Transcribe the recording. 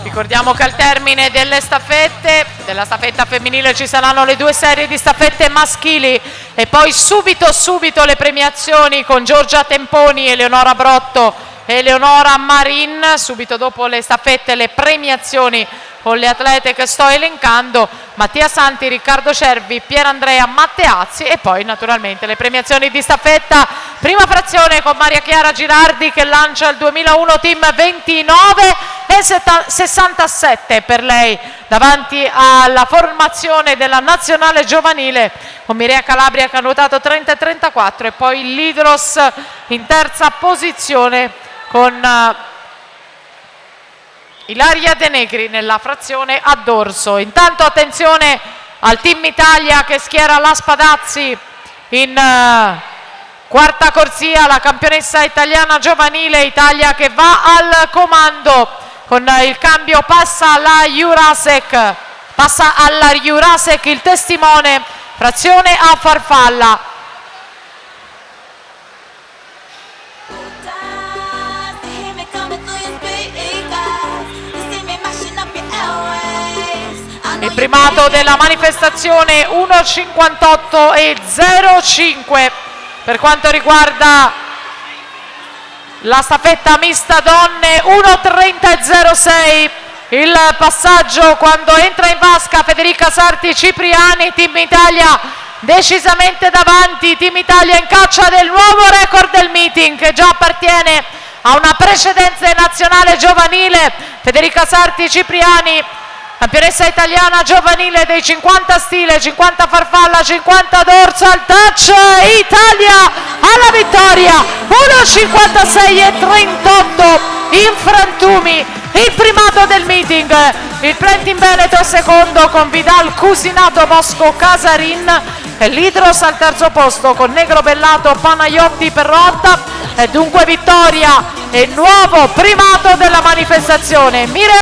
Ricordiamo che al termine della staffetta femminile ci saranno le 2 serie di staffette maschili e poi subito le premiazioni con Giorgia Temponi, Eleonora Brotto e Eleonora Marin. Subito dopo le staffette le premiazioni con le atlete che sto elencando: Mattia Santi, Riccardo Cervi, Pierandrea Matteazzi, e poi naturalmente le premiazioni di staffetta prima frazione con Maria Chiara Girardi che lancia il 2001 team 29 e 67 per lei davanti alla formazione della nazionale giovanile con Mirea Calabria che ha nuotato 30 e 34, e poi l'Hydros in terza posizione con Ilaria De Negri nella frazione a dorso. Intanto attenzione al Team Italia che schiera la Spadazzi in quarta corsia, la campionessa italiana giovanile. Italia che va al comando con il cambio, passa alla Jurasek il testimone, frazione a farfalla. Il primato della manifestazione 1,58 e 0,5 per quanto riguarda la staffetta mista donne, 1,30 e 0,6 il passaggio quando entra in vasca Federica Sarti Cipriani. Team Italia decisamente davanti, Team Italia in caccia del nuovo record del meeting che già appartiene a una precedenza nazionale giovanile. Federica Sarti Cipriani, campionessa italiana giovanile dei 50 stile, 50 farfalla, 50 dorso, al touch, Italia alla vittoria, 1,56 e 38 in frantumi, il primato del meeting. Il Plentin Veneto secondo con Vidal Cusinato Bosco Casarin e l'Hydros al terzo posto con Negro Bellato Panayotti Perrotta, e dunque vittoria e nuovo primato della manifestazione.